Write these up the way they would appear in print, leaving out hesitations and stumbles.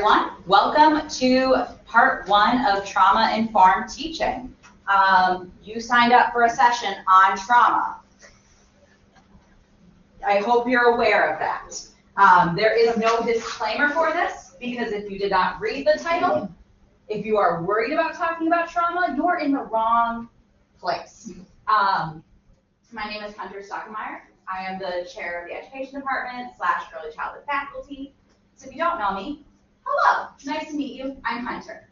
everyone. Welcome to part one of trauma-informed teaching. You signed up for a session on trauma. I hope you're aware of that. There is no disclaimer for this, because if you did not read the title, if you are worried about talking about trauma, you're in the wrong place. My name is Stuckemeyer. I am the chair of the education department / early childhood faculty. So if you don't know me, hello, nice to meet you. I'm Hunter.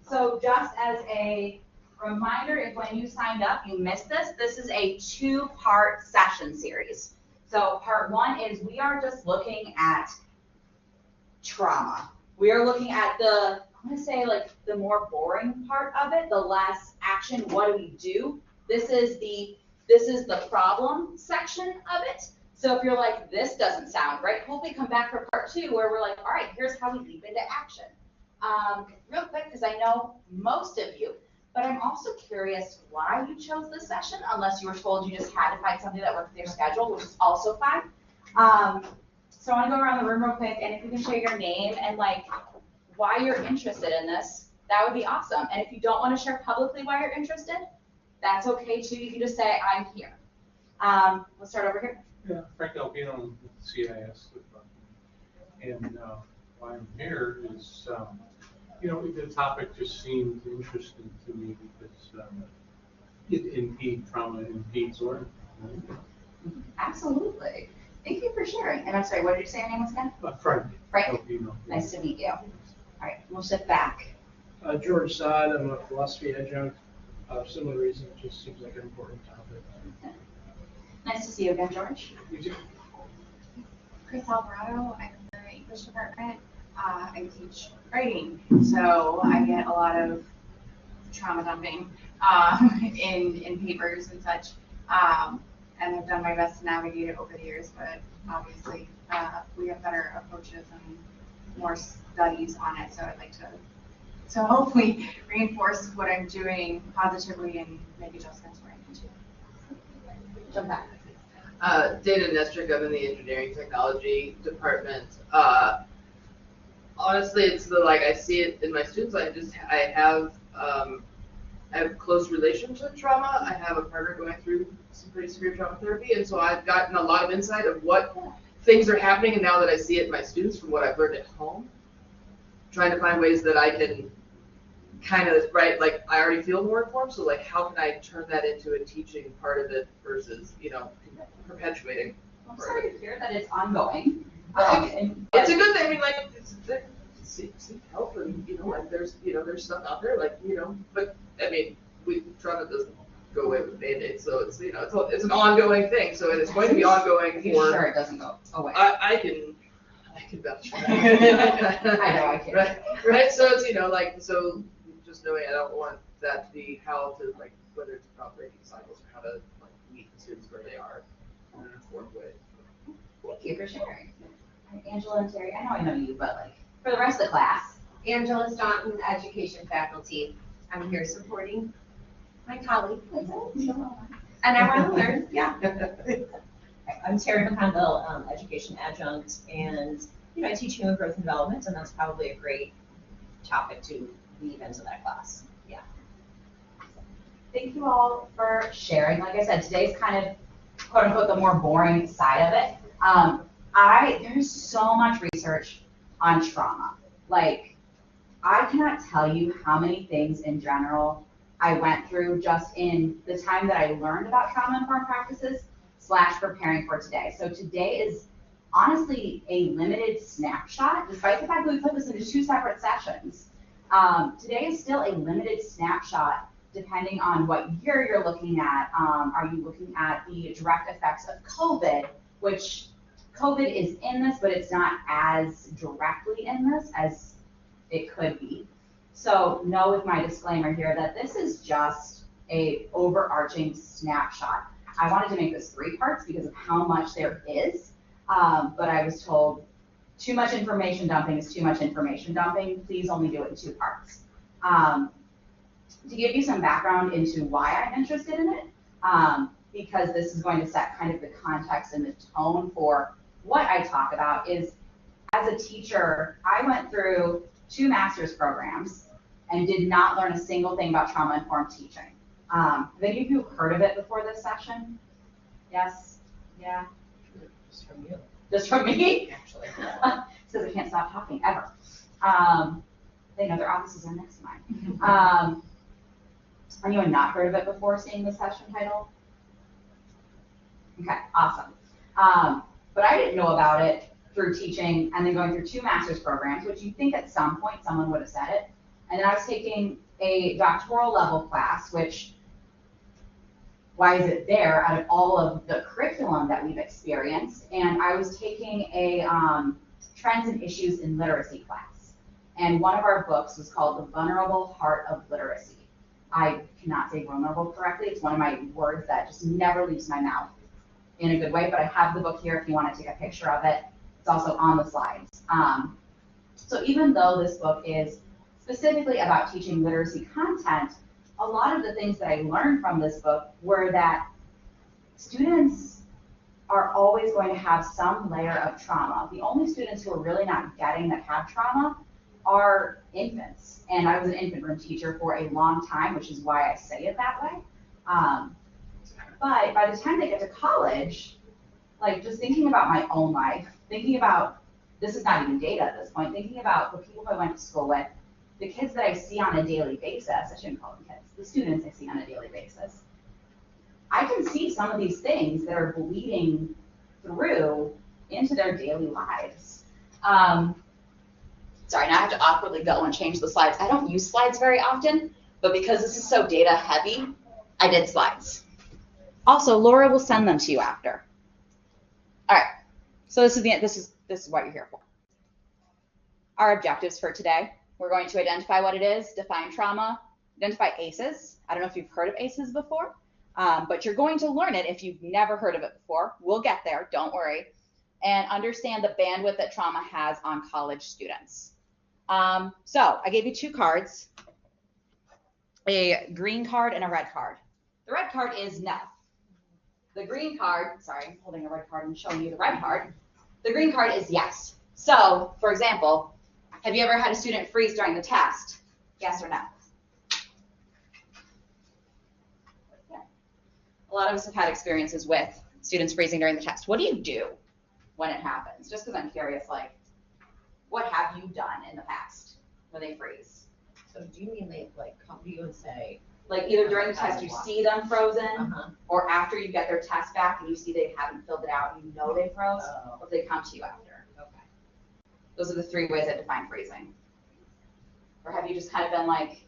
So just as a reminder, if when you signed up you missed this, this is a two-part session series. So part one is we are just looking at trauma. We are looking at the, I'm going to say like the more boring part of it, the less action, what do we do? This is the problem section of it. So if you're like, this doesn't sound right, hopefully come back for part two where we're like, all right, here's how we leap into action. Real quick, because I know most of you, but I'm also curious why you chose this session, unless you were told you just had to find something that worked with your schedule, which is also fine. So I want to go around the room real quick, and if you can share your name and like why you're interested in this, that would be awesome. And if you don't want to share publicly why you're interested, that's okay too. You can just say, I'm here. Let's start over here. Yeah, Frank Alpino with CIS. And why I'm here is, the topic just seemed interesting to me because trauma impedes learning. Absolutely. Thank you for sharing. And I'm sorry, what did you say your name was again? Frank. Frank. Alpino. Nice to meet you. All right, we'll shift back. George Saad, I'm a philosophy adjunct. Similar reason, it just seems like an important topic. Okay. Nice to see you again, George. You too. Chris Alvarado, I'm in the English department. I teach writing, so I get a lot of trauma dumping in papers and such, and I've done my best to navigate it over the years, but obviously we have better approaches and more studies on it, so I'd like to hopefully reinforce what I'm doing positively and make adjustments where I need to. Jump back. Dana Nestrick, I'm in the engineering technology department. Honestly, it's I see it in my students. I have close relations with trauma. I have a partner going through some pretty severe trauma therapy, and so I've gotten a lot of insight of what things are happening, and now that I see it in my students from what I've learned at home, trying to find ways that I can kind of, I already feel more informed, so how can I turn that into a teaching part of it versus, perpetuating. I'm sorry to hear that it's ongoing. It's a good thing. Seek help, and there's stuff out there, but trauma doesn't go away with Band-Aids, so it's it's an ongoing thing. So it's going to be ongoing. You're sure it doesn't go away? I can vouch for that. I know I can. Right. So it's so just knowing I don't want that to be how to whether it's about breaking cycles or how to meet the students where they are in an informed way. Thank you for sharing. Angela and Terry, I know you, but for the rest of the class. Angela Staunton, education faculty. I'm here supporting my colleague. And I want to learn, yeah. I'm Terry McConville, education adjunct, and I teach human growth and development, and that's probably a great topic to weave into that class. Yeah. Thank you all for sharing. Like I said, today's kind of quote unquote the more boring side of it. There's so much research on trauma. I cannot tell you how many things in general I went through just in the time that I learned about trauma-informed practices / preparing for today. So today is honestly a limited snapshot, despite the fact that we put this into 2 separate sessions. Today is still a limited snapshot depending on what year you're looking at. Are you looking at the direct effects of COVID, which COVID is in this, but it's not as directly in this as it could be. So know with my disclaimer here that this is just a overarching snapshot. I wanted to make this 3 parts because of how much there is, but I was told too much information dumping is too much information dumping. Please only do it in 2 parts. To give you some background into why I'm interested in it, because this is going to set kind of the context and the tone for what I talk about, is as a teacher, I went through 2 master's programs and did not learn a single thing about trauma-informed teaching. Have any of you heard of it before this session? Yes? Yeah? Just from you, Just from me? actually. Says I can't stop talking ever. They know their offices are next to mine. Anyone not heard of it before seeing the session title? Okay, awesome. But I didn't know about it through teaching and then going through 2 master's programs, which you'd think at some point someone would have said it. And then I was taking a doctoral level class, which, why is it there out of all of the curriculum that we've experienced? And I was taking a trends and issues in literacy class. And one of our books was called The Vulnerable Heart of Literacy. I cannot say vulnerable correctly. It's one of my words that just never leaves my mouth in a good way, but I have the book here if you want to take a picture of it. It's also on the slides. So even though this book is specifically about teaching literacy content, a lot of the things that I learned from this book were that students are always going to have some layer of trauma. The only students who are really not getting that have trauma are infants. And I was an infant room teacher for a long time, which is why I say it that way. But by the time they get to college, like just thinking about my own life, thinking about, this is not even data at this point, thinking about the people who I went to school with, the kids that I see on a daily basis, I shouldn't call them kids, the students I see on a daily basis, I can see some of these things that are bleeding through into their daily lives. Sorry, now I have to awkwardly go and change the slides. I don't use slides very often, but because this is so data heavy, I did slides. Also, Laura will send them to you after. All right, so this is what you're here for. Our objectives for today: we're going to identify what it is, define trauma, identify ACEs. I don't know if you've heard of ACEs before, but you're going to learn it if you've never heard of it before. We'll get there, don't worry. And understand the bandwidth that trauma has on college students. So I gave you 2 cards, a green card and a red card. The red card is no. The green card, sorry, I'm holding a red card and showing you the red card. The green card is yes. So, for example, have you ever had a student freeze during the test? Yes or no? Yeah. A lot of us have had experiences with students freezing during the test. What do you do when it happens? Just because I'm curious, like, what have you done in the past when they freeze? So do you mean they like come to you and say, Like either during the test you see them frozen, or after you get their test back and you see they haven't filled it out and you know they froze, or if they come to you after. Okay. Those are the 3 ways I define freezing. Or have you just kind of been like,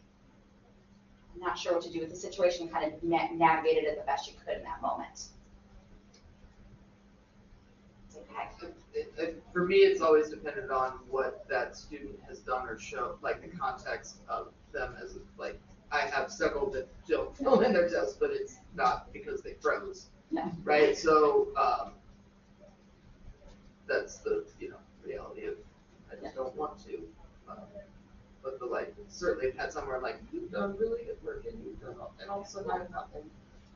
I'm not sure what to do with the situation and kind of navigated it the best you could in that moment? It's okay. For me, it's always dependent on what that student has done or shown, like the context of them as like, I have several that don't fill in their test, but it's not because they froze, Yeah. right? So that's the reality of I just don't want to. But the like certainly had somewhere like you've done really good work and you've done and all of a sudden I have nothing,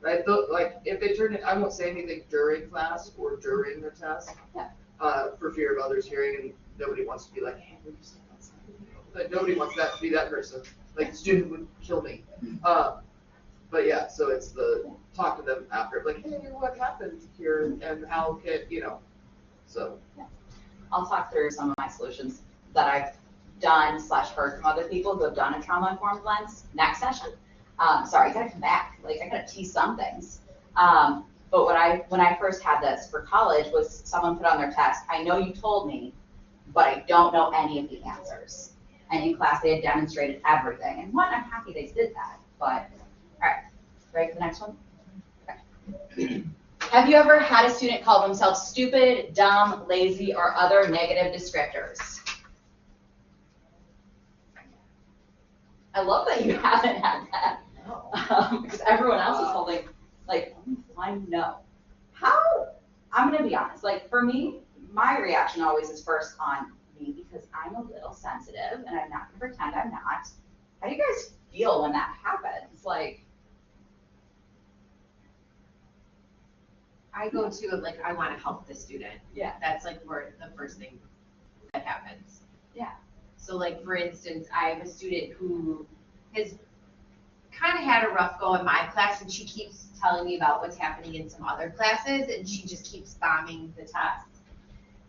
right? Like if they turn it, I won't say anything during class or during the test, for fear of others hearing, and nobody wants to be like, hey, what did you say outside? Like nobody wants that to be that person. Like the student would kill me. But yeah, so it's the talk to them after, like, hey, what happened here and how can so. Yeah. I'll talk through some of my solutions that I've done / heard from other people who have done a trauma-informed lens next session. Sorry, I gotta come back. Like I gotta tease some things. But when I first had this for college was someone put on their test, I know you told me, but I don't know any of the answers. And in class they had demonstrated everything. And one, I'm happy they did that. But all right, ready for the next one? Okay. Have you ever had a student call themselves stupid, dumb, lazy, or other negative descriptors? I love that you haven't had that. No. Because everyone else is holding, like, I know. How? I'm going to be honest. Like, for me, my reaction always is first on me because I'm a little sensitive and I'm not going to pretend I'm not. How do you guys feel when that happens? Like, I go to like I want to help the student. Yeah. That's like where the first thing that happens. Yeah. So like, for instance, I have a student who has kind of had a rough go in my class, and she keeps telling me about what's happening in some other classes, and she just keeps bombing the tests.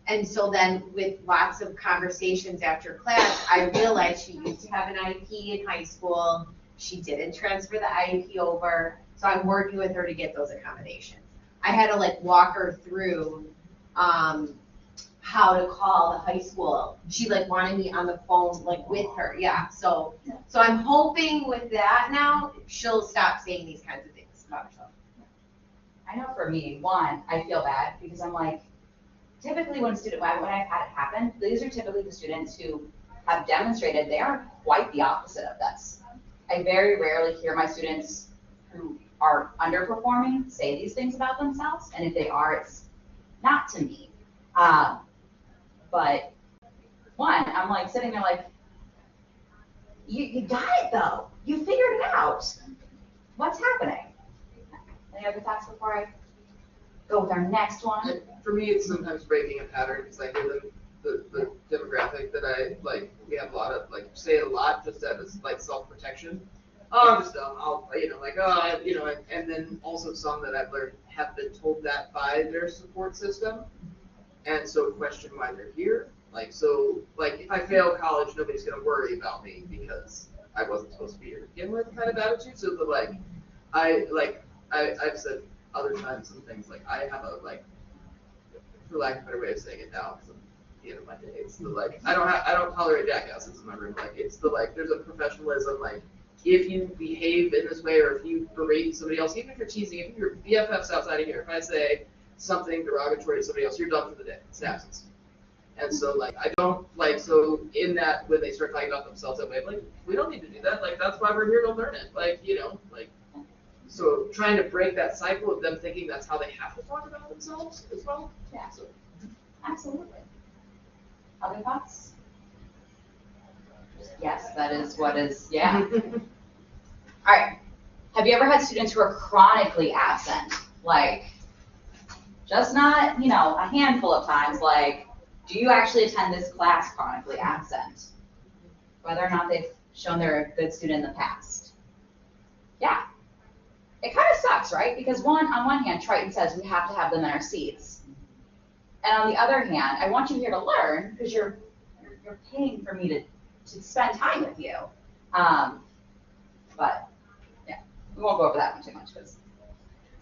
And so then with lots of conversations after class, I realized she used to have an IEP in high school. She didn't transfer the IEP over, so I'm working with her to get those accommodations. I had to like walk her through how to call the high school. She like wanted me on the phone like with her, yeah. So I'm hoping with that now, she'll stop saying these kinds of things about herself. I know for me, one, I feel bad because I'm like, typically when I've had it happen, these are typically the students who have demonstrated they are quite the opposite of this. I very rarely hear my students who are underperforming say these things about themselves, and if they are, it's not to me. But one, I'm like sitting there like, you got it though. You figured it out. What's happening? Any other thoughts before I go with our next one? For me, it's sometimes breaking a pattern because I hear the demographic that I like. We have a lot of like say it a lot just as like self-protection. Oh, I'm just dumb. I'll and then also some that I've learned have been told that by their support system, and so question why they're here. Like so, like if I fail college, nobody's gonna worry about me because I wasn't supposed to be here to begin with, kind of attitude. So the I've said other times some things like I have a like, for lack of a better way of saying it now, because I'm the end of my day. It's the like I don't tolerate jackasses in my room. Like it's the like there's a professionalism like if you behave in this way or if you berate somebody else, even if you're teasing, if you're BFFs outside of here, if I say something derogatory to somebody else, you're done for the day. It's absence. And so like I don't like so in that when they start talking about themselves that way, I'm like we don't need to do that. Like that's why we're here to learn it. Like like. So trying to break that cycle of them thinking that's how they have to talk about themselves as well. Yeah, absolutely. Other thoughts? Yes, that is what is, yeah. All right. Have you ever had students who are chronically absent? Like, just not, a handful of times, like, do you actually attend this class chronically absent? Whether or not they've shown they're a good student in the past. Yeah. It kind of sucks, right? Because on one hand, Triton says we have to have them in our seats. And on the other hand, I want you here to learn because you're paying for me to spend time with you. But yeah, we won't go over that one too much. All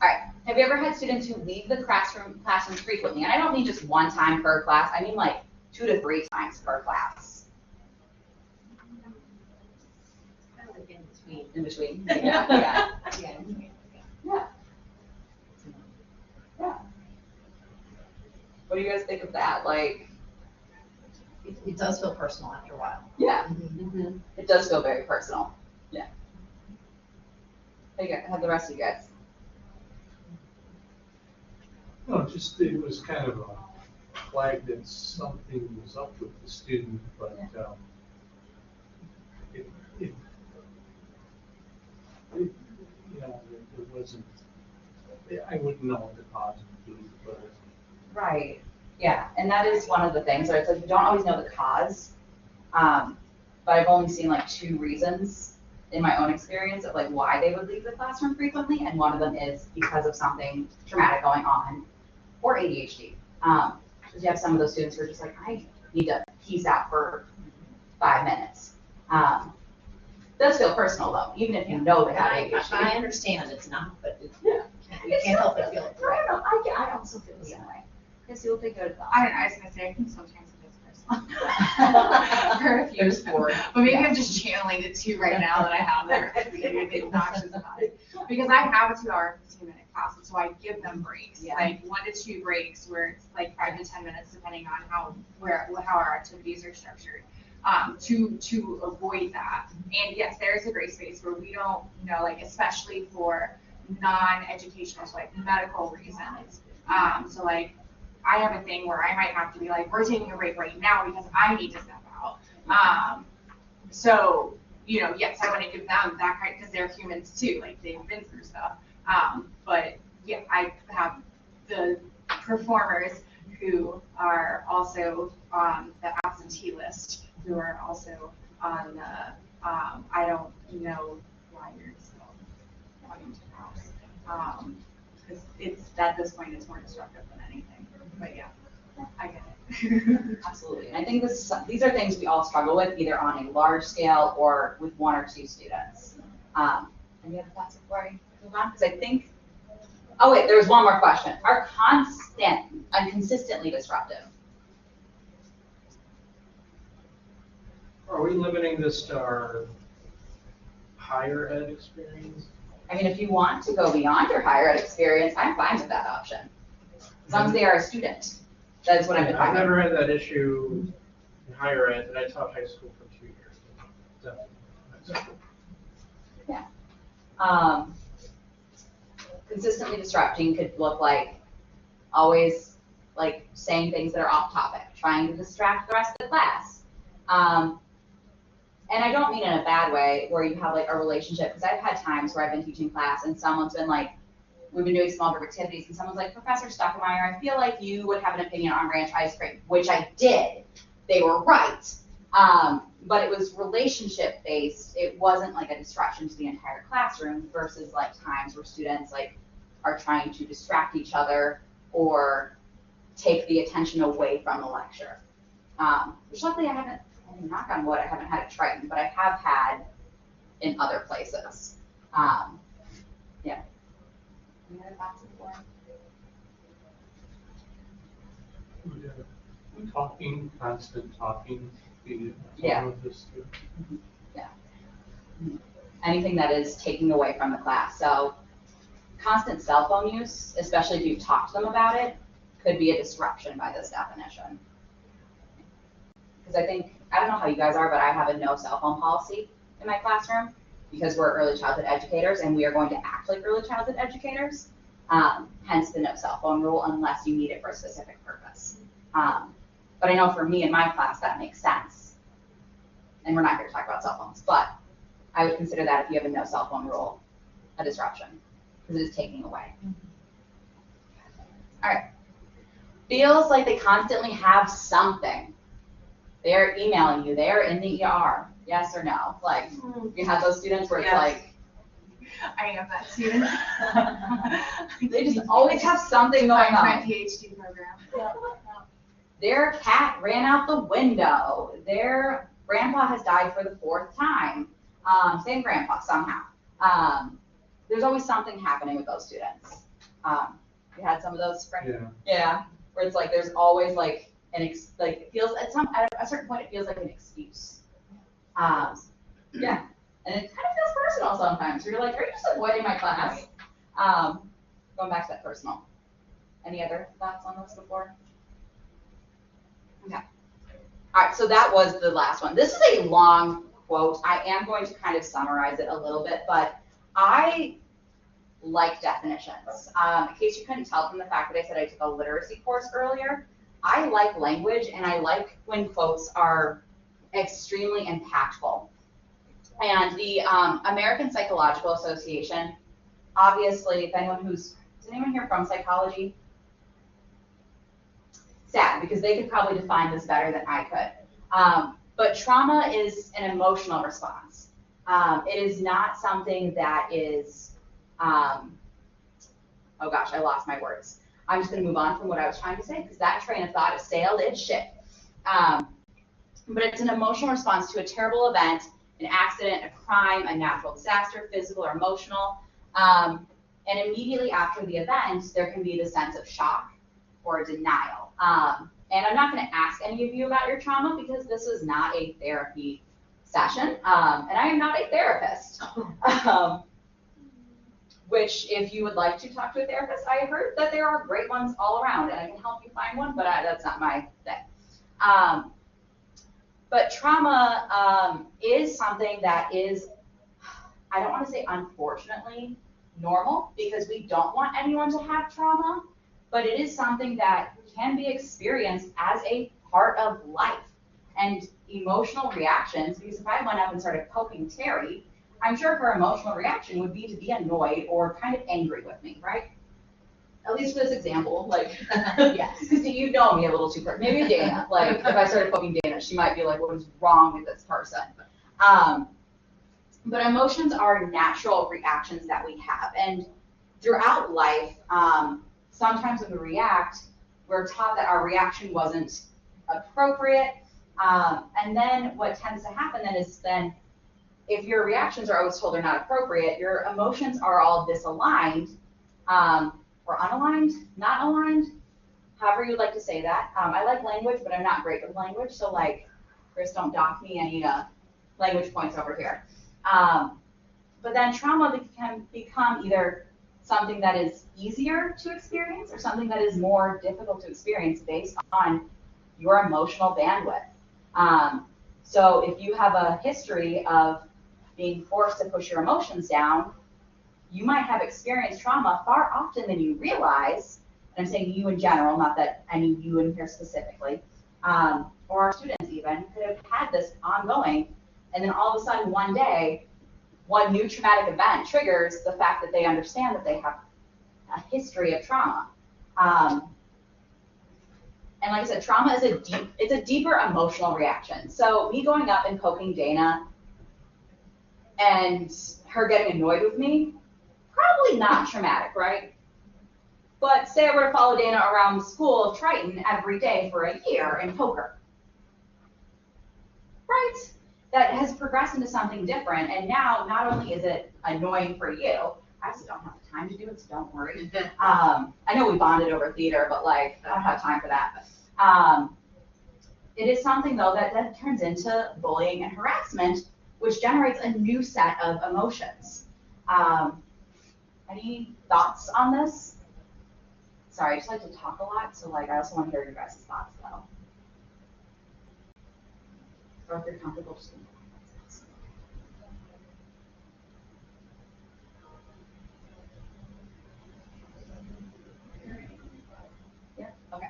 right, have you ever had students who leave the classroom frequently? And I don't mean just one time per class. I mean like 2 to 3 times per class. Kind of like in between. In between? Yeah. Yeah. Yeah. Yeah. Yeah. What do you guys think of that? Like, It does feel personal after a while. yeah, Mm-hmm. it does feel very personal. Yeah. How the rest of you guys? No, just it was kind of a flag that something was up with the student, but it wasn't. I wouldn't know what the cause would be, but. Right. Yeah, and that is one of the things where it's like you don't always know the cause, but I've only seen like 2 reasons in my own experience of like why they would leave the classroom frequently, and one of them is because of something traumatic going on or ADHD. Because you have some of those students who are just like, I need to peace out for 5 minutes. It does feel personal though, even if you know they have ADHD. I understand it's not, but Yeah. you can't help but feel it. I don't know. I also feel the same way. Because you'll think good I don't know, I was gonna say, I think sometimes it is personal. For a few. There's 4. But maybe I'm just channeling the 2 right now that I have there. It's obnoxious about it. Because I have a 2-hour, 15-minute class, and so I give them breaks. Yeah. Like 1 to 2 breaks where it's like 5 to 10 minutes depending on how our activities are structured. To avoid that. And yes, there is a gray space where we don't like especially for non-educational, so like medical reasons. So like I have a thing where I might have to be like, we're taking a break right now because I need to step out. So, yes, I want to give them that kind, because they're humans too, like they've been through stuff. But yeah, I have the performers who are also on the absentee list who are also on the, I don't know why you're still wanting to cross. Because it's, at this point, it's more disruptive than anything, but yeah, I get it. Absolutely. And I think these are things we all struggle with, either on a large scale or with one or two students. Any other thoughts before I move on? Because I think, oh wait, there's one more question. Are constant and consistently disruptive? Are we limiting this to our higher ed experience? I mean, if you want to go beyond your higher ed experience, I'm fine with that option. As long as they are a student. That's what I've been I've talking never about. had that issue in higher ed, and I taught high school for 2 years. Definitely. High school. Consistently disrupting could look like always like saying things that are off topic, trying to distract the rest of the class. And I don't mean in a bad way where you have like a relationship, because I've had times where I've been teaching class and someone's been like, we've been doing small group activities and someone's like, Professor Stuckemeyer, I feel like you would have an opinion on ranch ice cream, which I did. They were right. But it was relationship based. It wasn't like a disruption to the entire classroom versus like times where students like are trying to distract each other or take the attention away from the lecture. Which luckily I haven't, knock on wood, I haven't had at Triton, but I have had in other places. Yeah. Any other thoughts before? Talking, constant talking, be Yeah. one of this too. Yeah. Anything that is taking away from the class. So constant cell phone use, especially if you've talked to them about it, could be a disruption by this definition. Because I think, I don't know how you guys are, but I have a no cell phone policy in my classroom because we're early childhood educators and we are going to act like early childhood educators. Hence the no cell phone rule unless you need it for a specific purpose. But I know for me in my class that makes sense. And we're not here to talk about cell phones, but I would consider that if you have a no cell phone rule, a disruption, because it is taking away. All right. Feels like they constantly have something. They're emailing you, they're in the ER, yes or no? Like, you have those students where it's Yes. like, I am that student. they just always have something going My on. PhD program. Their cat ran out the window. Their grandpa has died for the 4th time. Same grandpa somehow. There's always something happening with those students. You had some of those, Frank? Yeah. Yeah, where it's like there's always like it feels at a certain point it feels like an excuse. Yeah, and it kind of feels personal sometimes. You're like, are you just avoiding my class? Going back to that personal. Any other thoughts on this before? Okay. All right, so that was the last one. This is a long quote. I am going to kind of summarize it a little bit, but I like definitions. In case you couldn't tell from the fact that I said I took a literacy course earlier, I like language and I like when quotes are extremely impactful. And the American Psychological Association, obviously, if anyone is anyone here from psychology? Sad, because they could probably define this better than I could. But trauma is an emotional response. It is not something that is, oh gosh, I lost my words. I'm just going to move on from what I was trying to say because that train of thought has sailed its ship. But it's an emotional response to a terrible event, an accident, a crime, a natural disaster, physical or emotional. And immediately after the event, there can be the sense of shock or denial. And I'm not going to ask any of you about your trauma because this is not a therapy session. And I am not a therapist. Which, if you would like to talk to a therapist, I heard that there are great ones all around, and I can help you find one, but that's not my thing. But trauma is something that is, I don't want to say unfortunately, normal, because we don't want anyone to have trauma, but it is something that can be experienced as a part of life. And emotional reactions, because if I went up and started poking Terry, I'm sure her emotional reaction would be to be annoyed or kind of angry with me, right? at least for this example, like, Yes. because you know me a little too perfect. Maybe Dana, like, if I started poking Dana, she might be like, what is wrong with this person? But emotions are natural reactions that we have. And throughout life, sometimes when we react, we're taught that our reaction wasn't appropriate. And then what tends to happen then is if your reactions are always told they're not appropriate, your emotions are all disaligned, or unaligned, not aligned, however you'd like to say that. I like language, but I'm not great with language, so like, Chris, don't dock me any language points over here. But then trauma can become either something that is easier to experience or something that is more difficult to experience based on your emotional bandwidth. So if you have a history of being forced to push your emotions down, you might have experienced trauma far often than you realize. And I'm saying you in general, not that any you in here specifically, or our students even, could have had this ongoing, and then all of a sudden one day, one new traumatic event triggers the fact that they understand that they have a history of trauma. And like I said, trauma is it's a deeper emotional reaction. So me going up and poking Dana and her getting annoyed with me, probably not traumatic, right? But say I were to follow Dana around the school of Triton every day for a year and poke her, right? That has progressed into something different, and now not only is it annoying for you, I also don't have the time to do it, so don't worry. I know we bonded over theater, but like, I don't have time for that. It is something though that turns into bullying and harassment, which generates a new set of emotions. Any thoughts on this? Sorry, I just like to talk a lot, so like I also want to hear your guys' thoughts though. Or if you're comfortable, just yeah, okay.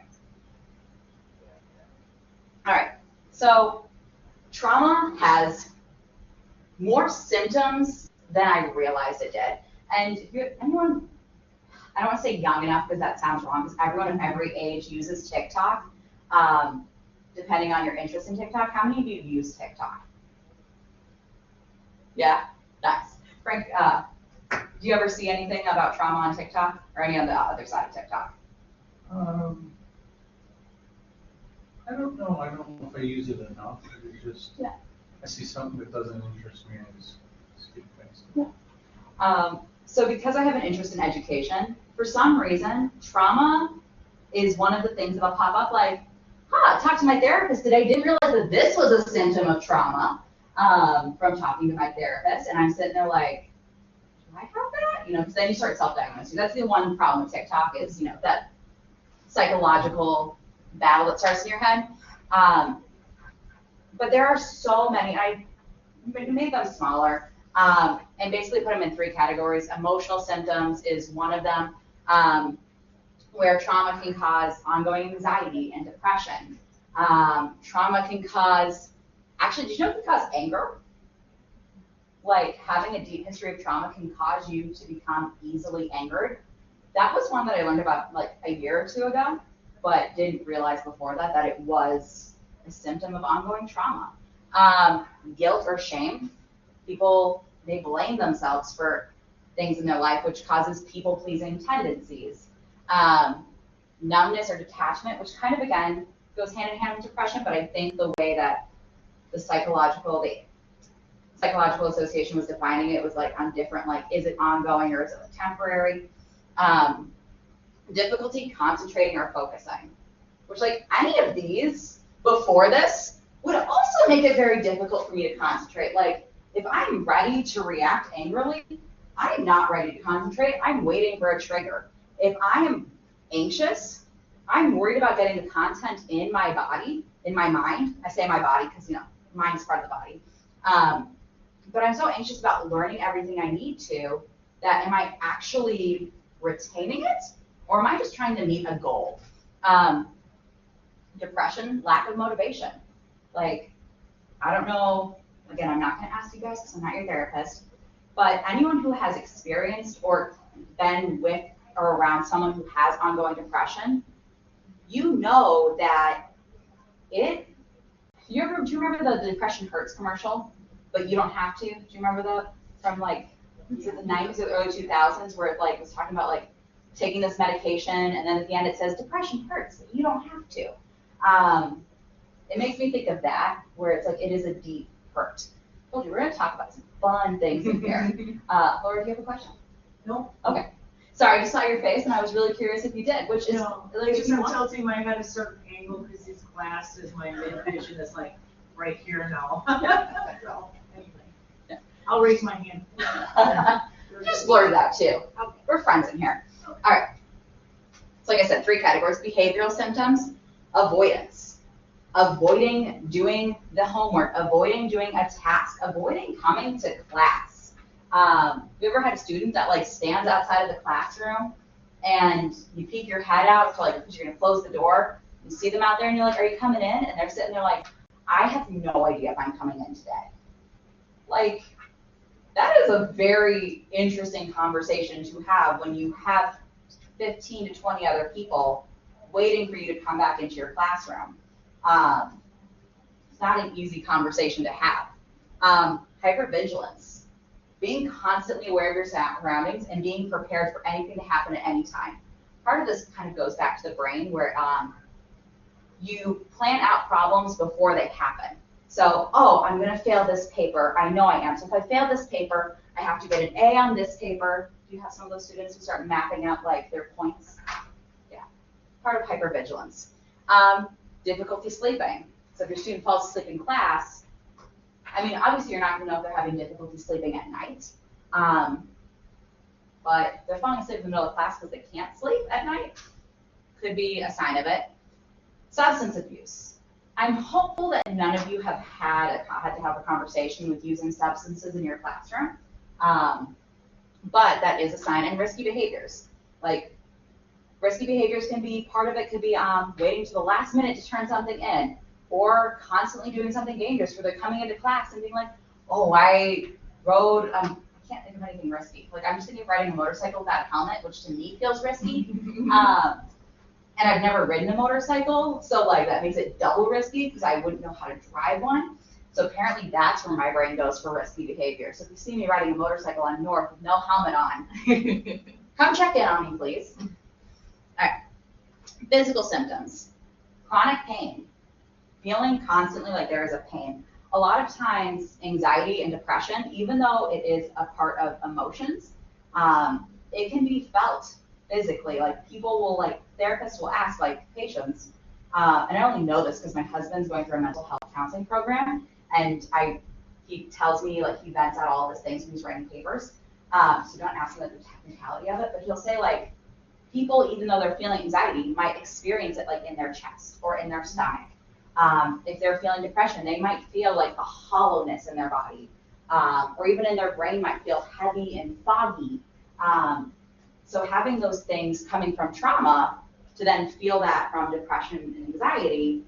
All right, so trauma has more symptoms than I realized it did. And anyone, I don't want to say young enough because that sounds wrong, because everyone of every age uses TikTok. Depending on your interest in TikTok, how many of you use TikTok? Yeah, nice. Frank, do you ever see anything about trauma on TikTok or any on the other side of TikTok? I don't know. I don't know if I use it enough. It's just, Yeah. I see something that doesn't interest me, I just skip past it. Yeah. So because I have an interest in education, for some reason, trauma is one of the things that'll pop up like, I talked to my therapist today, didn't realize that this was a symptom of trauma from talking to my therapist. And I'm sitting there like, do I have that? You know, because then you start self-diagnosing. That's the one problem with TikTok is, you know, that psychological battle that starts in your head. But there are so many, I made them smaller, and basically put them in 3 categories. Emotional symptoms is one of them, where trauma can cause ongoing anxiety and depression. Trauma can cause, actually, did you know it can cause anger? Like having a deep history of trauma can cause you to become easily angered. That was one that I learned about like a year or 2 ago, but didn't realize before that it was a symptom of ongoing trauma. Guilt or shame. People, they blame themselves for things in their life, which causes people-pleasing tendencies. Numbness or detachment, which kind of, again, goes hand in hand with depression, but I think the way that the psychological association was defining it was like on different, like, is it ongoing or is it temporary? Difficulty concentrating or focusing, which like any of these before this would also make it very difficult for me to concentrate. Like if I'm ready to react angrily, I am not ready to concentrate. I'm waiting for a trigger. If I am anxious, I'm worried about getting the content in my body, in my mind. I say my body because, you know, mind is part of the body. But I'm so anxious about learning everything I need to that am I actually retaining it or am I just trying to meet a goal? Depression, lack of motivation. Like, I don't know, again, I'm not going to ask you guys because I'm not your therapist, but anyone who has experienced or been with or around someone who has ongoing depression, you know that do you remember the Depression Hurts commercial? But you don't have to. Do you remember that from like, was it the 90s or the early 2000s where it like was talking about like taking this medication and then at the end it says depression hurts, but you don't have to. It makes me think of that where it's like it is a deep hurt. I told you we're going to talk about some fun things in here. Laura, do you have a question? No. Okay. Sorry, I just saw your face and I was really curious if you did, which is No, like it's if you just want. tilting my head a certain angle because his glasses, my mid vision is like right here now. So, anyway, Yeah. I'll raise my hand. Just blur it out too. We're friends in here. All right. So like I said, 3 categories: behavioral symptoms, avoidance, avoiding doing the homework, avoiding doing a task, avoiding coming to class. You ever had a student that like stands outside of the classroom and you peek your head out to like, because you're gonna close the door, you see them out there and you're like, are you coming in? And they're sitting there like, I have no idea if I'm coming in today. Like, that is a very interesting conversation to have when you have 15 to 20 other people waiting for you to come back into your classroom. It's not an easy conversation to have. Hypervigilance, being constantly aware of your surroundings and being prepared for anything to happen at any time. Part of this kind of goes back to the brain where you plan out problems before they happen. So, oh, I'm going to fail this paper. I know I am. So if I fail this paper, I have to get an A on this paper. Do you have some of those students who start mapping out like their points? Yeah, part of hypervigilance. Difficulty sleeping. So if your student falls asleep in class, I mean, obviously you're not going to know if they're having difficulty sleeping at night. But if they're falling asleep in the middle of class because they can't sleep at night, could be a sign of it. Substance abuse. I'm hopeful that none of you have had to have a conversation with using substances in your classroom, but that is a sign. And risky behaviors. Like, risky behaviors can be, part of it could be waiting to the last minute to turn something in, or constantly doing something dangerous where they're coming into class and being like, oh, I rode, I can't think of anything risky. Like, I'm just thinking of riding a motorcycle without a helmet, which to me feels risky. And I've never ridden a motorcycle, so like that makes it double risky because I wouldn't know how to drive one. So apparently that's where my brain goes for risky behavior. So if you see me riding a motorcycle on North with no helmet on, come check in on me, please. All right. Physical symptoms. Chronic pain. Feeling constantly like there is a pain. A lot of times anxiety and depression, even though it is a part of emotions, it can be felt physically. Like people will, like therapists will ask like patients, and I only know this because my husband's going through a mental health counseling program, and he tells me like he vents out all of his things when he's writing papers. So don't ask him the technicality of it, but he'll say like people, even though they're feeling anxiety, might experience it like in their chest or in their stomach. If they're feeling depression, they might feel like a hollowness in their body, or even in their brain might feel heavy and foggy. So having those things coming from trauma to then feel that from depression and anxiety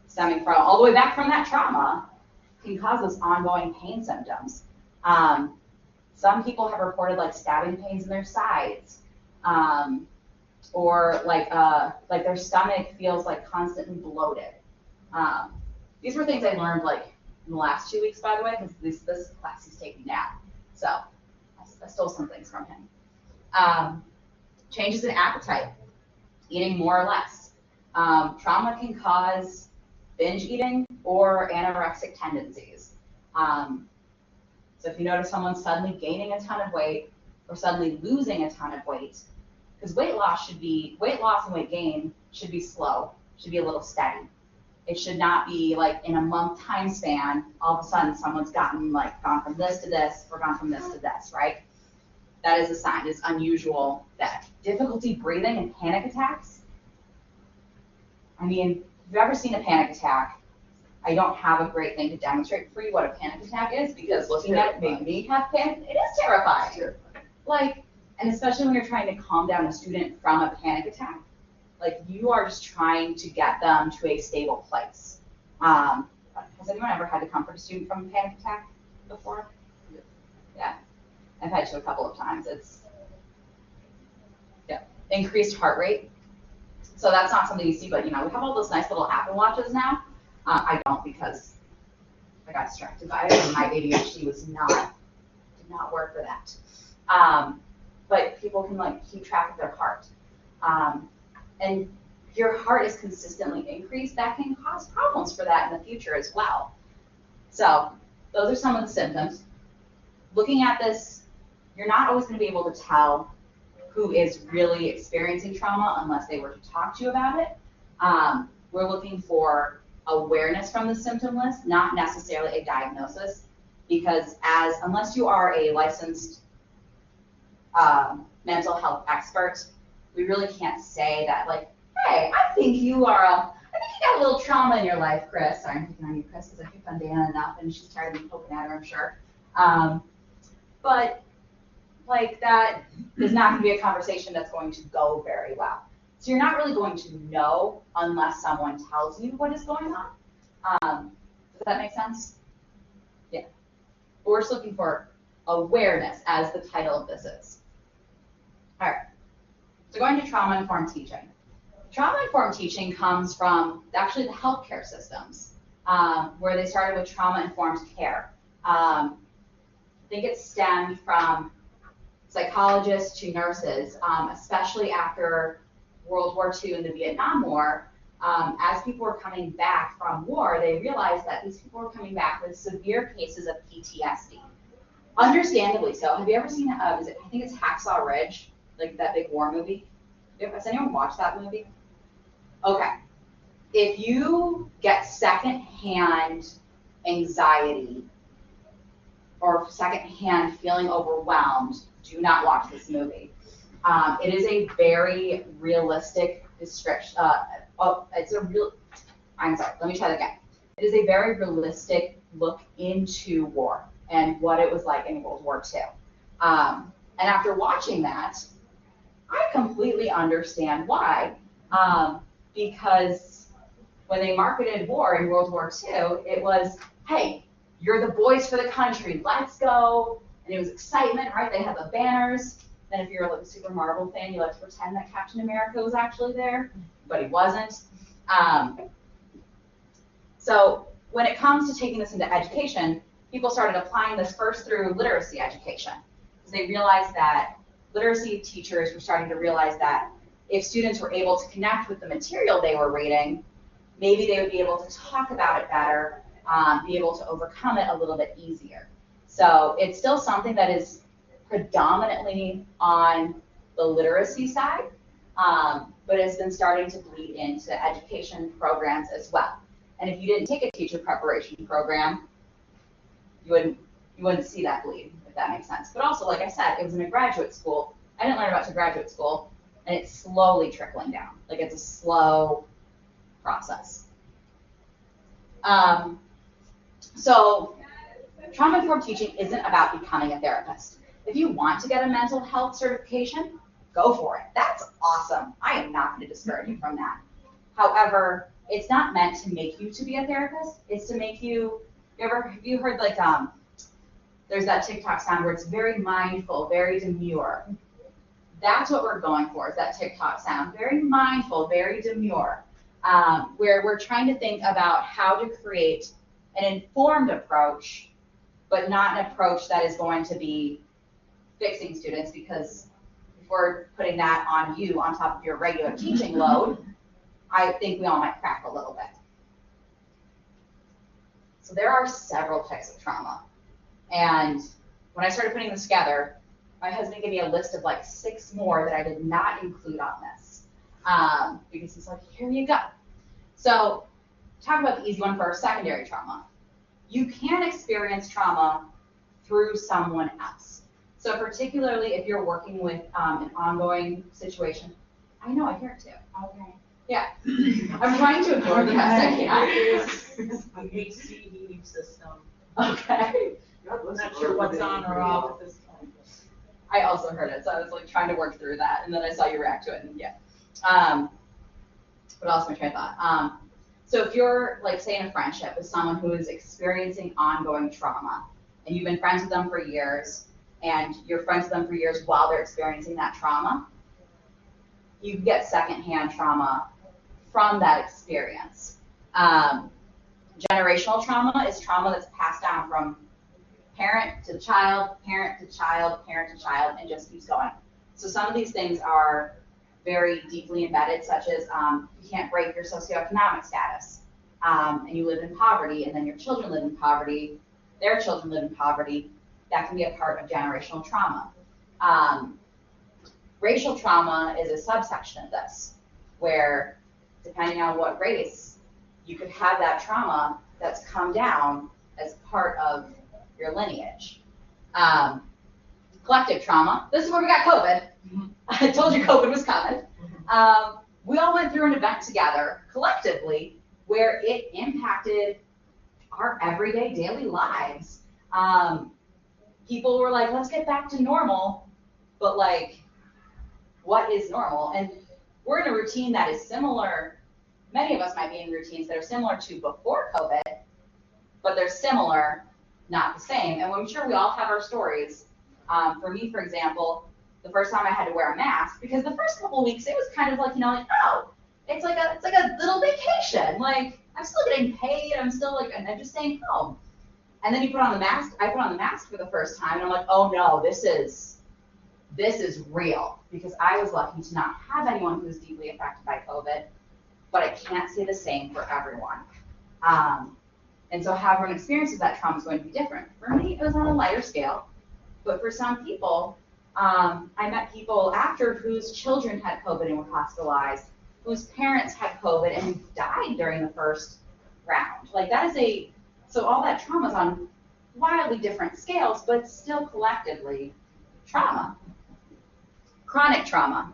stemming from all the way back from that trauma can cause those ongoing pain symptoms. Some people have reported like stabbing pains in their sides, or like their stomach feels like constantly bloated. These were things I learned like in the last 2 weeks, by the way, because this class he's taking now. So I stole some things from him. Changes in appetite, eating more or less. Trauma can cause binge eating or anorexic tendencies. So if you notice someone suddenly gaining a ton of weight or suddenly losing a ton of weight, because weight loss and weight gain should be slow, should be a little steady. It should not be like in a month time span, all of a sudden someone's gone from this to this or gone from this to this, right? That is a sign. It's unusual. That difficulty breathing and panic attacks. I mean, if you've ever seen a panic attack, I don't have a great thing to demonstrate for you what a panic attack is, because looking at it made me have panic. It is terrifying. Like, and especially when you're trying to calm down a student from a panic attack, like you are just trying to get them to a stable place. Has anyone ever had to comfort a student from a panic attack before? Yeah. I've had to a couple of times. Yeah, increased heart rate. So that's not something you see, but we have all those nice little Apple Watches now. I don't because I got distracted by it, and my ADHD did not work for that. But people can keep track of their heart. And if your heart is consistently increased, that can cause problems for that in the future as well. So those are some of the symptoms. Looking at this, you're not always going to be able to tell who is really experiencing trauma unless they were to talk to you about it. We're looking for awareness from the symptom list, not necessarily a diagnosis, because unless you are a licensed mental health expert, we really can't say that hey, I think you got a little trauma in your life, Chris. Sorry, I'm picking on you, Chris, because I picked on Dana enough, and she's tired of me poking at her, I'm sure. But that is not going to be a conversation that's going to go very well. So you're not really going to know unless someone tells you what is going on. Does that make sense? Yeah. But we're just looking for awareness, as the title of this is. All right. So going to trauma-informed teaching. Trauma-informed teaching comes from actually the healthcare systems, where they started with trauma-informed care. I think it stemmed from psychologists to nurses, especially after World War II and the Vietnam War. As people were coming back from war, they realized that these people were coming back with severe cases of PTSD. Understandably so. Have you ever seen, I think it's Hacksaw Ridge, that big war movie? Has anyone watched that movie? Okay. If you get secondhand anxiety or secondhand feeling overwhelmed, do not watch this movie. It is a very realistic description. I'm sorry, let me try that again. It is a very realistic look into war and what it was like in World War II. And after watching that, I completely understand why. Because when they marketed war in World War II, it was, hey, you're the boys for the country, let's go. And it was excitement, right? They had the banners. Then if you're a super Marvel fan, you like to pretend that Captain America was actually there, but he wasn't. So when it comes to taking this into education, people started applying this first through literacy education, because they realized that literacy teachers were starting to realize that if students were able to connect with the material they were reading, maybe they would be able to talk about it better, be able to overcome it a little bit easier. So it's still something that is predominantly on the literacy side, but it's been starting to bleed into education programs as well. And if you didn't take a teacher preparation program, you wouldn't see that bleed, if that makes sense. But also, like I said, it was in a graduate school. I didn't learn about it to graduate school, and it's slowly trickling down. It's a slow process. So trauma-informed teaching isn't about becoming a therapist. If you want to get a mental health certification, go for it. That's awesome. I am not going to discourage you from that. However, it's not meant to make you to be a therapist. It's to make you, have you heard there's that TikTok sound where it's very mindful, very demure. That's what we're going for, is that TikTok sound. Very mindful, very demure. Where we're trying to think about how to create an informed approach, but not an approach that is going to be fixing students, because if we're putting that on you on top of your regular teaching load, I think we all might crack a little bit. So there are several types of trauma. And when I started putting this together, my husband gave me a list of 6 more that I did not include on this. Because he's like, here you go. So talk about the easy one first, secondary trauma. You can experience trauma through someone else. So particularly if you're working with an ongoing situation. I know, I hear it too. Okay. Yeah. I'm trying to ignore the best I can. HCE system. Okay. I'm not sure what's on or off at this point. I also heard it, so I was trying to work through that, and then I saw you react to it, and yeah. What else my train of thought? So if you're say in a friendship with someone who is experiencing ongoing trauma, and you've been friends with them for years, and you're friends with them for years while they're experiencing that trauma, you can get secondhand trauma from that experience. Generational trauma is trauma that's passed down from parent to child, parent to child, parent to child, and just keeps going. So some of these things are very deeply embedded, such as you can't break your socioeconomic status, and you live in poverty, and then your children live in poverty, their children live in poverty. That can be a part of generational trauma. Racial trauma is a subsection of this, where depending on what race, you could have that trauma that's come down as part of your lineage. Collective trauma, this is where we got COVID. I told you COVID was coming. We all went through an event together collectively where it impacted our everyday daily lives. People were like, let's get back to normal, but like, what is normal? And we're in a routine that is similar. Many of us might be in routines that are similar to before COVID, but they're similar, not the same. And I'm sure we all have our stories. For me, for example, the first time I had to wear a mask, because the first couple of weeks it was kind of like, like, oh, it's like a little vacation. Like, I'm still getting paid. I'm still like, I'm just staying home. And then you put on the mask. I put on the mask for the first time, and I'm like, oh no, this is real, because I was lucky to not have anyone who was deeply affected by COVID, but I can't say the same for everyone. And so how everyone experiences that trauma is going to be different. For me, it was on a lighter scale, but for some people, I met people after whose children had COVID and were hospitalized, whose parents had COVID and died during the first round. Like so all that trauma is on wildly different scales, but still collectively trauma. Chronic trauma.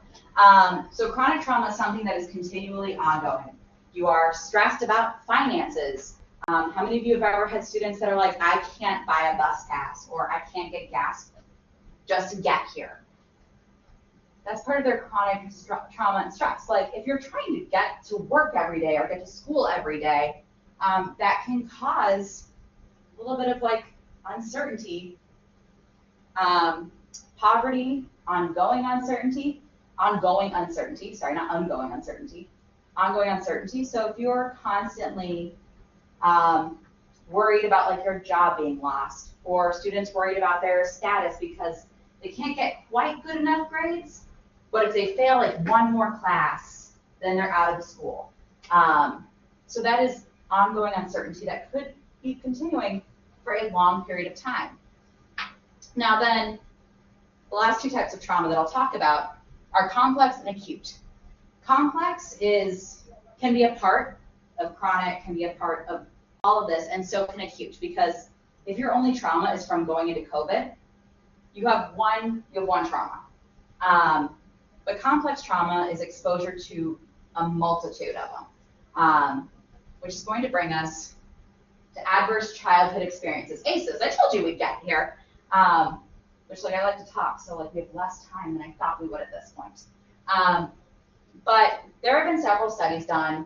So chronic trauma is something that is continually ongoing. You are stressed about finances. How many of you have ever had students that are like, I can't buy a bus pass, or I can't get gas just to get here? That's part of their chronic trauma and stress. Like if you're trying to get to work every day or get to school every day, that can cause a little bit of like uncertainty, poverty, ongoing uncertainty, sorry, not ongoing uncertainty, ongoing uncertainty. So if you're constantly worried about like your job being lost, or students worried about their status because they can't get quite good enough grades, but if they fail like one more class, then they're out of the school. So that is ongoing uncertainty that could be continuing for a long period of time. Now then, the last two types of trauma that I'll talk about are complex and acute. Complex can be a part of chronic, can be a part of all of this, and so can acute, because if your only trauma is from going into COVID, you have one trauma. But complex trauma is exposure to a multitude of them, which is going to bring us to adverse childhood experiences. ACEs, I told you we'd get here. Which like I like to talk, so like we have less time than I thought we would at this point. But there have been several studies done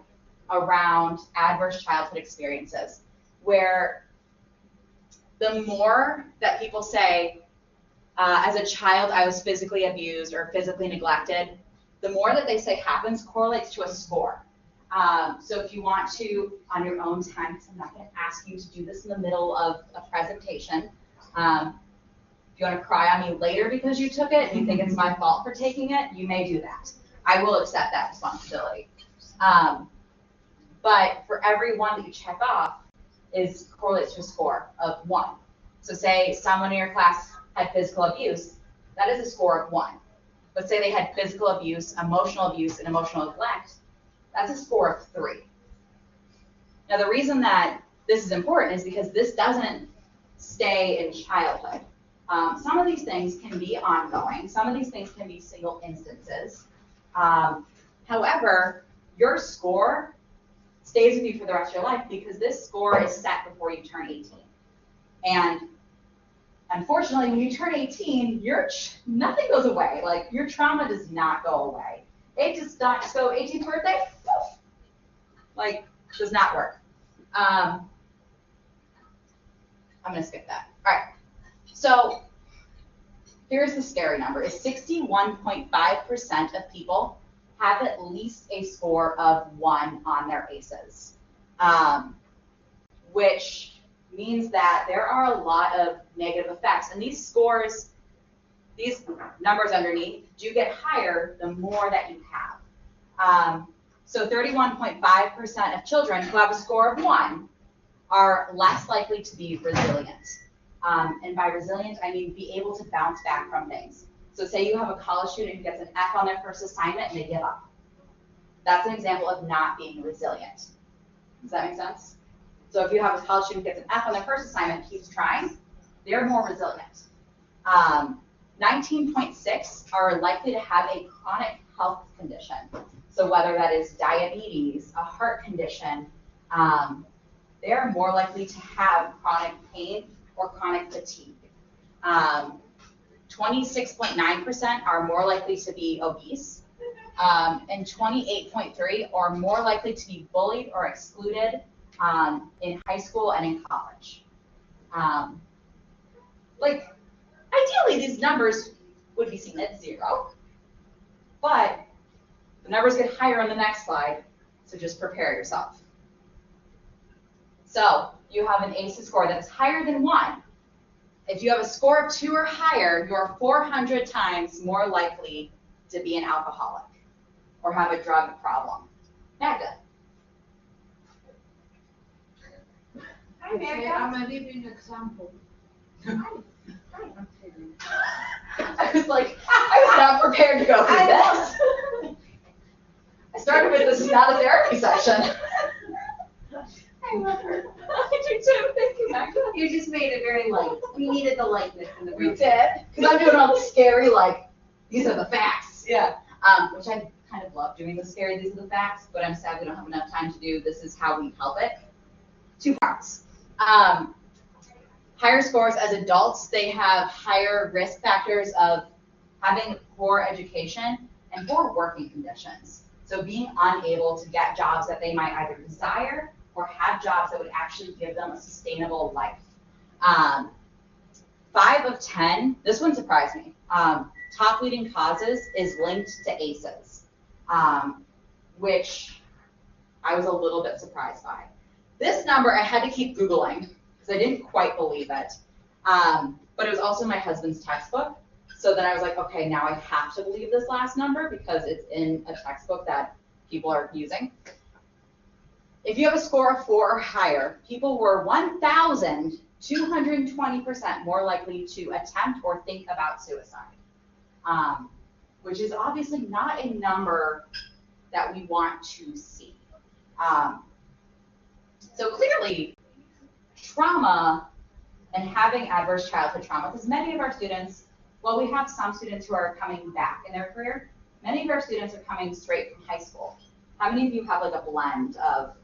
around adverse childhood experiences, where the more that people say, as a child I was physically abused or physically neglected, the more that they say happens correlates to a score. So if you want to, on your own time, because I'm not going to ask you to do this in the middle of a presentation, if you want to cry on me later because you took it and you think it's my fault for taking it, you may do that. I will accept that responsibility. But for every one that you check off correlates to a score of 1. So say someone in your class had physical abuse, that is a score of 1. But say they had physical abuse, and emotional neglect, that's a score of 3. Now the reason that this is important is because this doesn't stay in childhood. Some of these things can be ongoing. Some of these things can be single instances. However, your score stays with you for the rest of your life, because this score is set before you turn 18. And unfortunately, when you turn 18, nothing goes away. Like, your trauma does not go away. It does not just go 18th birthday, poof, like, does not work. I'm going to skip that. All right. So here's the scary number, is 61.5% of people have at least a score of 1 on their ACEs, which means that there are a lot of negative effects. And these scores, these numbers underneath, do get higher the more that you have. So 31.5% of children who have a score of 1 are less likely to be resilient. And by resilient, I mean be able to bounce back from things. So say you have a college student who gets an F on their first assignment and they give up. That's an example of not being resilient. Does that make sense? So if you have a college student who gets an F on their first assignment, keeps trying, they're more resilient. 19.6 are likely to have a chronic health condition. So whether that is diabetes, a heart condition, they're more likely to have chronic pain or chronic fatigue. 26.9% are more likely to be obese, and 28.3 are more likely to be bullied or excluded in high school and in college. Like, ideally, these numbers would be seen at 0, but the numbers get higher on the next slide, so just prepare yourself. So you have an ACE score that is higher than 1. If you have a score of 2 or higher, you're 400 times more likely to be an alcoholic or have a drug problem. Magda. Hi, Magda. I'm a living example. I was like, I was not prepared to go through this. I started with this is not a therapy session. I love her. I do too. Thank you, Magda. You just made it very light. We needed the lightness in the room. We did. Because I'm doing all the scary, like, these are the facts. Yeah. Which I kind of love doing the scary, these are the facts, but I'm sad we don't have enough time to do this is how we help it. 2 parts. Higher scores as adults, they have higher risk factors of having poor education and poor working conditions. So being unable to get jobs that they might either desire or have jobs that would actually give them a sustainable life. 5 of 10, this one surprised me. Top leading causes is linked to ACEs, which I was a little bit surprised by. This number I had to keep Googling because I didn't quite believe it. But it was also my husband's textbook. So then I was like, okay, now I have to believe this last number because it's in a textbook that people are using. If you have a score of 4 or higher, people were 1,220% more likely to attempt or think about suicide, which is obviously not a number that we want to see. So clearly, trauma and having adverse childhood trauma, because many of our students, well, we have some students who are coming back in their career, many of our students are coming straight from high school. How many of you have like a blend of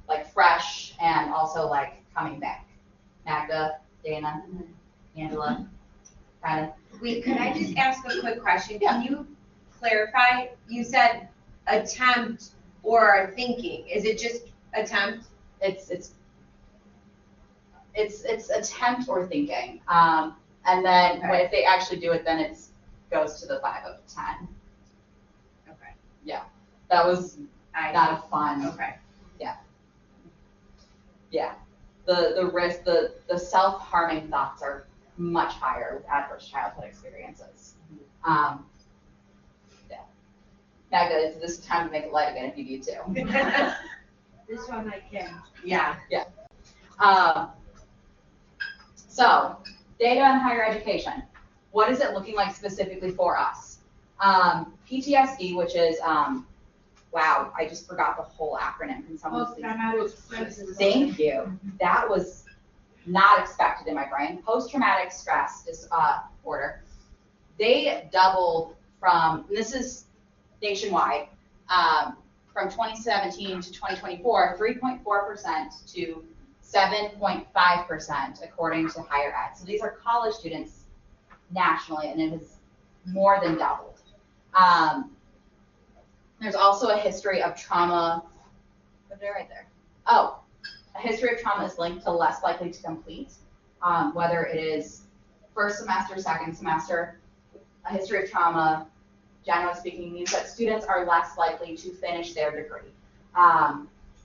like fresh and also like coming back? Magda, Dana, Angela, kind of. Wait, could I just ask a quick question? Yeah. Can you clarify? You said attempt or thinking. Is it just attempt? It's attempt or thinking. And then Okay. if they actually do it, then it goes to the 5 of 10. Okay. Yeah, that was not a fun. Okay. Yeah, the risk, the self-harming thoughts are much higher with adverse childhood experiences. Yeah. Magda, this is time to make it light again if you need to. This one I can. Yeah. So, data on higher education. What is it looking like specifically for us? PTSD, which is, wow, I just forgot the whole acronym. Can someone please? Post-traumatic stress Thank you. That was not expected in my brain. Post-traumatic stress disorder. They doubled from, and this is nationwide, from 2017 to 2024, 3.4% to 7.5% according to higher ed. So these are college students nationally, and it has more than doubled. There's also a history of trauma. What did I write there? Oh, a history of trauma is linked to less likely to complete, whether it is first semester, second semester. A history of trauma generally speaking, means that students are less likely to finish their degree.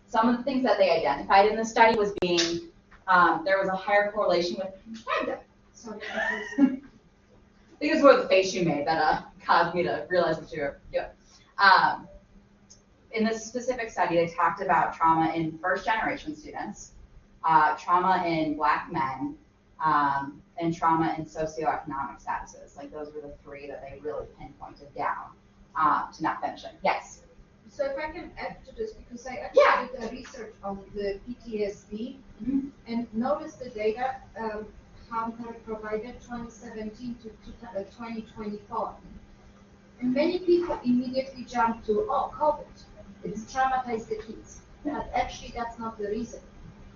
Some of the things that they identified in the study was being, there was a higher correlation with, Sorry. I think it's what the face you made that caused me to realize what you were doing. In this specific study, they talked about trauma in first-generation students, trauma in Black men, and trauma in socioeconomic statuses. Like those were the three that they really pinpointed down to not finishing. Yes. So if I can add to this, because I actually did a research on the PTSD and noticed the data Hunter provided 2017 to 2024. And many people immediately jump to, oh, COVID, it's traumatized the kids. But actually that's not the reason.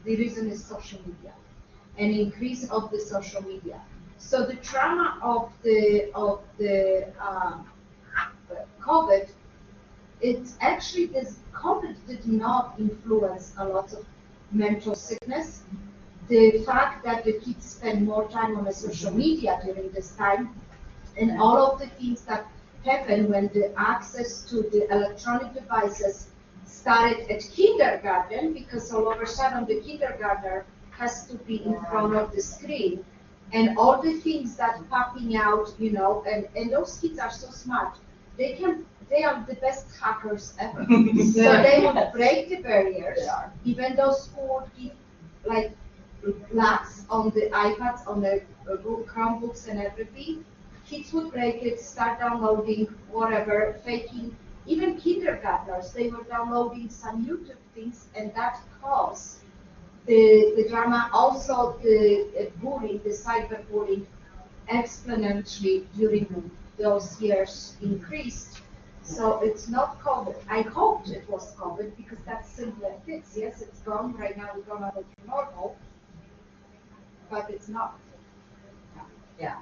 The reason is social media, an increase of the social media. So the trauma of the COVID, it's actually this COVID did not influence a lot of mental sickness. The fact that the kids spend more time on the social media during this time, and all of the things that happen when the access to the electronic devices started at kindergarten, because all of a sudden the kindergartner has to be in front of the screen, and all the things that popping out, you know, and those kids are so smart. They are the best hackers ever. So they would break the barriers, even though school would give like locks on the iPads, on the Chromebooks and everything. Kids would break it, start downloading whatever, faking. Even kindergartners, they were downloading some YouTube things, and that caused the drama. Also, the bullying, the cyberbullying, exponentially during those years increased. So it's not COVID. I hoped it was COVID because that's simple and fix. Yes, it's gone. Right now we're gonna go to normal, but it's not. Yeah.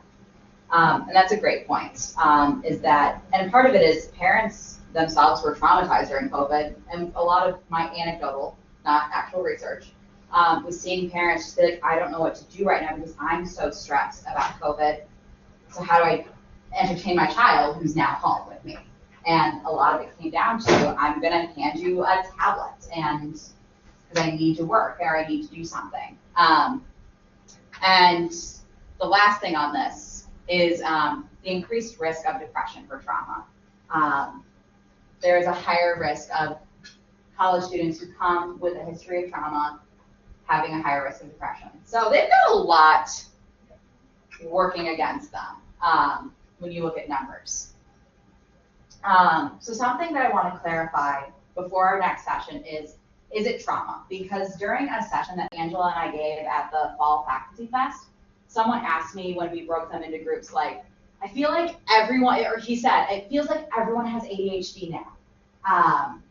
And that's a great point, is that, and part of it is parents themselves were traumatized during COVID, and a lot of my anecdotal, not actual research, was seeing parents just be like, I don't know what to do right now because I'm so stressed about COVID, so how do I entertain my child who's now home with me? And a lot of it came down to, I'm gonna hand you a tablet, and because I need to work or I need to do something. And the last thing on this is the increased risk of depression for trauma. There is a higher risk of college students who come with a history of trauma having a higher risk of depression. So they've got a lot working against them when you look at numbers. So something that I want to clarify before our next session is it trauma? Because during a session that Angela and I gave at the Fall Faculty Fest, someone asked me when we broke them into groups, like, I feel like everyone, or he said, it feels like everyone has ADHD now.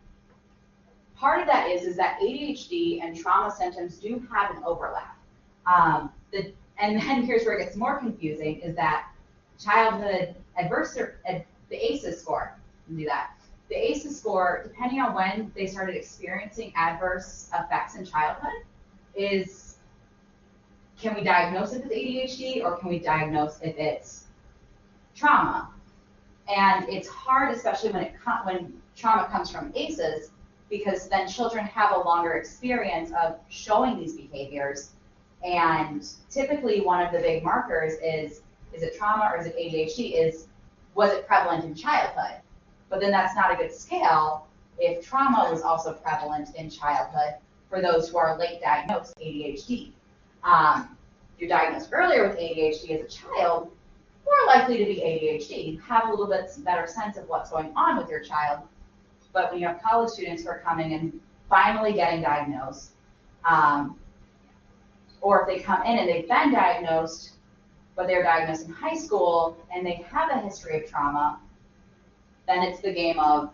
Part of that is that ADHD and trauma symptoms do have an overlap. And then here's where it gets more confusing, is that childhood the ACEs score, do that. The ACEs score, depending on when they started experiencing adverse effects in childhood, is, can we diagnose if it's ADHD or can we diagnose if it's trauma? And it's hard, especially when trauma comes from ACEs, because then children have a longer experience of showing these behaviors. And typically one of the big markers is it trauma or is it ADHD? Was it prevalent in childhood? But then that's not a good scale if trauma was also prevalent in childhood for those who are late diagnosed ADHD. If you're diagnosed earlier with ADHD as a child, more likely to be ADHD. You have a little bit better sense of what's going on with your child. But when you have college students who are coming and finally getting diagnosed, or if they come in and they've been diagnosed, but they're diagnosed in high school and they have a history of trauma, then it's the game of,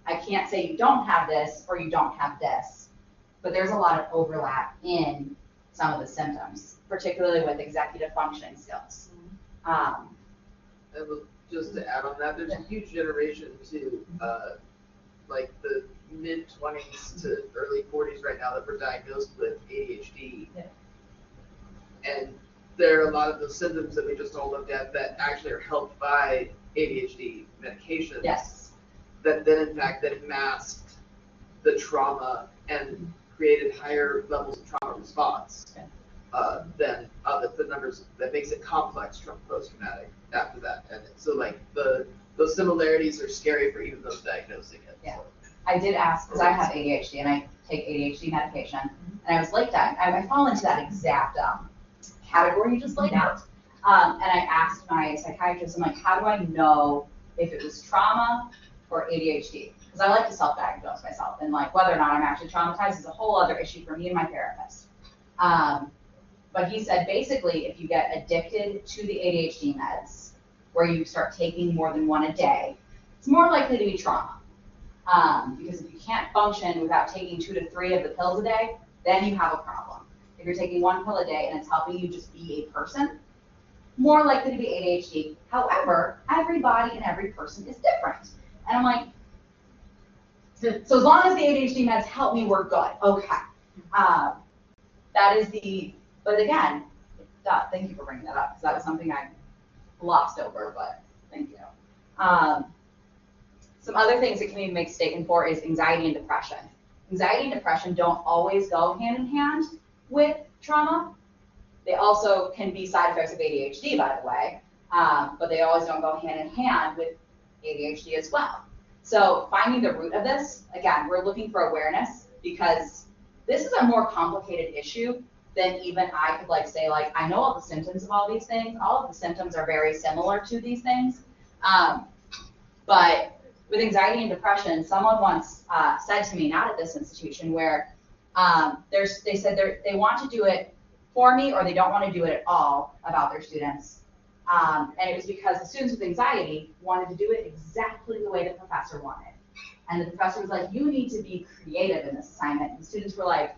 I can't say you don't have this or you don't have this, but there's a lot of overlap in some of the symptoms, particularly with executive functioning skills. Just to add on that, there's a huge generation to like the mid-20s to early 40s right now that were diagnosed with ADHD. Yeah. And there are a lot of the symptoms that we just all looked at that actually are helped by ADHD medications. Yes. That then in fact that masked the trauma and created higher levels of trauma response than the numbers that makes it complex from post-traumatic after that. And so like those similarities are scary for even those diagnosing it. Yeah. I did ask, because I have ADHD and I take ADHD medication, and I was like that. I fall into that exact category you just laid out. And I asked my psychiatrist, I'm like, how do I know if it was trauma or ADHD? Because I like to self-diagnose myself, and like whether or not I'm actually traumatized is a whole other issue for me and my therapist. But he said basically if you get addicted to the ADHD meds, where you start taking more than one a day, it's more likely to be trauma. Because if you can't function without taking 2 to 3 of the pills a day, then you have a problem. If you're taking 1 pill a day and it's helping you just be a person, more likely to be ADHD. However, every body and every person is different. And I'm like, so as long as the ADHD meds help me, we're good. Okay. That is but again, thank you for bringing that up, because that was something I glossed over, but thank you. Some other things that can be mistaken for is anxiety and depression. Anxiety and depression don't always go hand in hand with trauma. They also can be side effects of ADHD, by the way, but they always don't go hand in hand with ADHD as well. So finding the root of this, again, we're looking for awareness, because this is a more complicated issue than even I could like say, like, I know all the symptoms of all these things. All of the symptoms are very similar to these things. But with anxiety and depression, someone once said to me, not at this institution, where they said they want to do it for me or they don't want to do it at all about their students. And it was because the students with anxiety wanted to do it exactly the way the professor wanted. And the professor was like, you need to be creative in this assignment. And the students were like,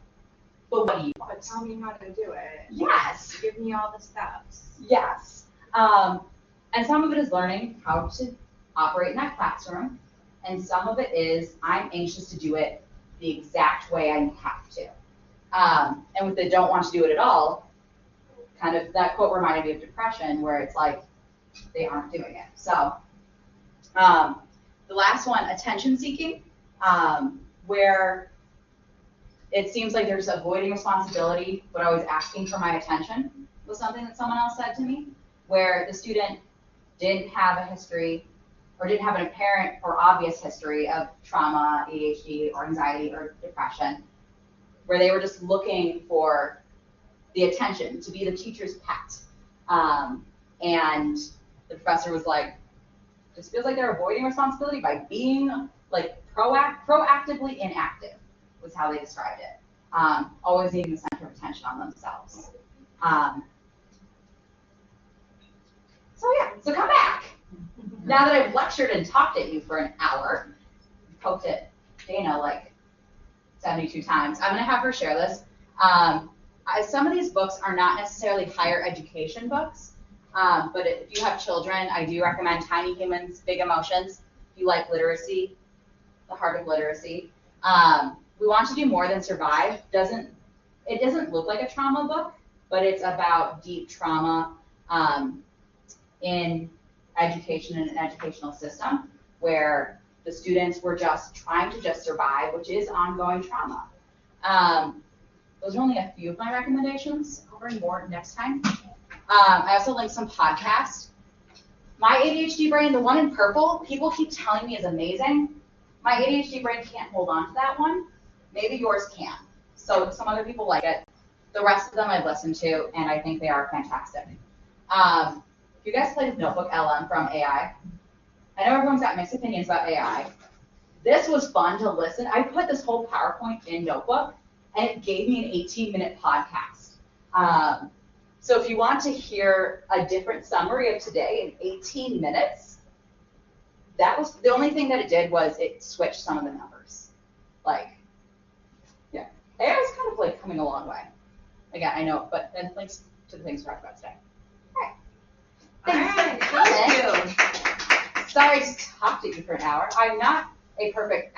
but what do you want? But tell me how to do it. Yes. Give me all the steps. Yes. And some of it is learning how to operate in that classroom. And some of it is I'm anxious to do it the exact way I have to. And with the don't want to do it at all, kind of that quote reminded me of depression, where it's like they aren't doing it. So the last one, attention seeking, where it seems like there's avoiding responsibility, but always asking for my attention, was something that someone else said to me, where the student didn't have a history or didn't have an apparent or obvious history of trauma, ADHD, or anxiety, or depression, where they were just looking for the attention, to be the teacher's pet. And the professor was like, just feels like they're avoiding responsibility by being like proactively inactive, was how they described it. Always needing the center of attention on themselves. So yeah, so come back. Now that I've lectured and talked at you for an hour, poked at Dana like 72 times, I'm gonna have her share this. Some of these books are not necessarily higher education books, but if you have children, I do recommend Tiny Humans, Big Emotions. If you like literacy, The Heart of Literacy. We Want to Do More Than Survive. It doesn't look like a trauma book, but it's about deep trauma in education and an educational system, where the students were just trying to just survive, which is ongoing trauma. Those are only a few of my recommendations. I'll bring more next time. I also linked some podcasts. My ADHD brain, the one in purple, people keep telling me is amazing. My ADHD brain can't hold on to that one. Maybe yours can. So some other people like it. The rest of them I've listened to, and I think they are fantastic. If you guys played Notebook LM from AI, I know everyone's got mixed opinions about AI. This was fun to listen. I put this whole PowerPoint in Notebook, and it gave me an 18-minute podcast. So if you want to hear a different summary of today in 18 minutes, that was the only thing that it did was it switched some of the numbers. Like, yeah, AI was kind of like coming a long way. Again, I know, but then links to the things we talked about today. All right. Thanks for coming. Sorry to talk to you for an hour. I'm not a perfect